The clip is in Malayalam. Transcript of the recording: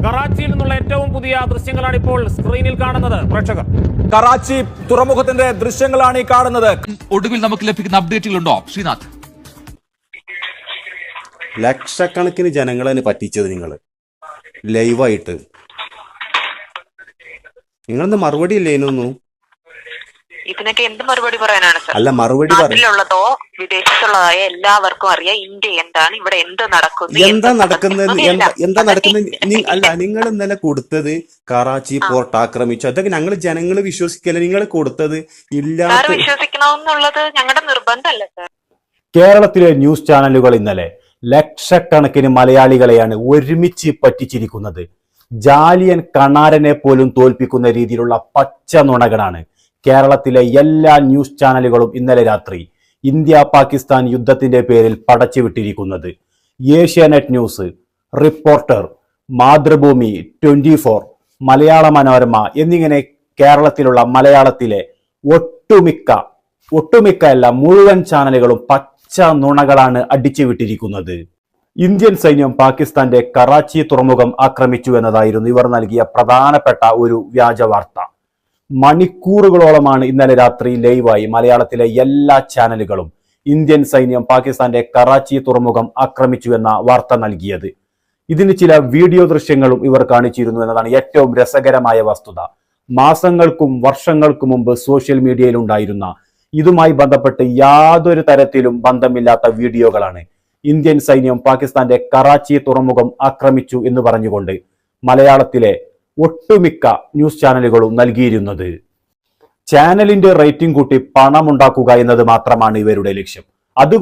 കറാച്ചിയിൽ നിന്നുള്ള ഏറ്റവും പുതിയ ദൃശ്യങ്ങളാണ് ഇപ്പോൾ സ്ക്രീനിൽ കാണുന്നത്. പ്രേക്ഷകർ, കറാച്ചി തുറമുഖത്തിന്റെ ദൃശ്യങ്ങളാണ് ഈ കാണുന്നത്. ഒടുവിൽ നമുക്ക് ലഭിക്കുന്ന അപ്ഡേറ്റുകളുണ്ടോ ശ്രീനാഥ്? ലക്ഷക്കണക്കിന് ജനങ്ങളെ പറ്റിച്ചത് നിങ്ങൾ ലൈവായിട്ട്. നിങ്ങളെന്ത് മറുപടി ഇല്ലേ ഇതിനൊന്നും? ഇതിനൊക്കെ എന്ത് മറുപടി പറയാനാണ് സർ? അല്ല, മറുപടി നാട്ടിലുള്ളതോ വിദേശത്തുള്ളതായ എല്ലാവർക്കും അറിയാം ഇന്ത്യ എന്താണ്, ഇവിടെ എന്ത് നടക്കുന്നു, എന്താ നടക്കുന്നത്. അല്ല, നിങ്ങൾ ഇന്നലെ കൊടുത്തത് കറാച്ചി പോർട്ട് ആക്രമിച്ചു, അതൊക്കെ ഞങ്ങൾ ജനങ്ങൾ വിശ്വസിക്കല്ല. നിങ്ങൾ കൊടുത്തത് ഇല്ലാത്ത വിശ്വസിക്കണമെന്നുള്ളത് ഞങ്ങളുടെ നിർബന്ധമല്ല സർ. കേരളത്തിലെ ന്യൂസ് ചാനലുകൾ ഇന്നലെ ലക്ഷക്കണക്കിന് മലയാളികളെയാണ് ഒരുമിച്ച് പറ്റിച്ചിരിക്കുന്നത്. ജാലിയൻ കണാരനെ പോലും തോൽപ്പിക്കുന്ന രീതിയിലുള്ള പച്ച നുണകളാണ് കേരളത്തിലെ എല്ലാ ന്യൂസ് ചാനലുകളും ഇന്നലെ രാത്രി ഇന്ത്യ പാകിസ്ഥാൻ യുദ്ധത്തിന്റെ പേരിൽ പടച്ചുവിട്ടിരിക്കുന്നത്. ഏഷ്യാനെറ്റ് ന്യൂസ്, റിപ്പോർട്ടർ, മാതൃഭൂമി, 24, മലയാള മനോരമ എന്നിങ്ങനെ കേരളത്തിലുള്ള മലയാളത്തിലെ ഒട്ടുമിക്ക മുഴുവൻ ചാനലുകളും പച്ച നുണകളാണ് അടിച്ചുവിട്ടിരിക്കുന്നത്. ഇന്ത്യൻ സൈന്യം പാകിസ്ഥാന്റെ കറാച്ചി തുറമുഖം ആക്രമിച്ചു എന്നതായിരുന്നു ഇവർ നൽകിയ പ്രധാനപ്പെട്ട ഒരു വ്യാജ വാർത്ത. മണിക്കൂറുകളോളമാണ് ഇന്നലെ രാത്രി ലൈവായി മലയാളത്തിലെ എല്ലാ ചാനലുകളും ഇന്ത്യൻ സൈന്യം പാകിസ്ഥാന്റെ കറാച്ചി തുറമുഖം ആക്രമിച്ചു എന്ന വാർത്ത നൽകിയത്. ഇതിന് ചില വീഡിയോ ദൃശ്യങ്ങളും ഇവർ കാണിച്ചിരുന്നു എന്നതാണ് ഏറ്റവും രസകരമായ വസ്തുത. മാസങ്ങൾക്കും വർഷങ്ങൾക്കും മുമ്പ് സോഷ്യൽ മീഡിയയിൽ ഉണ്ടായിരുന്ന ഇതുമായി ബന്ധപ്പെട്ട് യാതൊരു തരത്തിലും ബന്ധമില്ലാത്ത വീഡിയോകളാണ് ഇന്ത്യൻ സൈന്യം പാകിസ്ഥാന്റെ കറാച്ചി തുറമുഖം ആക്രമിച്ചു എന്ന് പറഞ്ഞുകൊണ്ട് മലയാളത്തിലെ ഒട്ടുമിക്ക ന്യൂസ് ചാനലുകളും നൽകിയിരുന്നത്. ചാനലിന്റെ റേറ്റിംഗ് കൂട്ടി പണമുണ്ടാക്കുക എന്നത് മാത്രമാണ് ഇവരുടെ ലക്ഷ്യം. അത്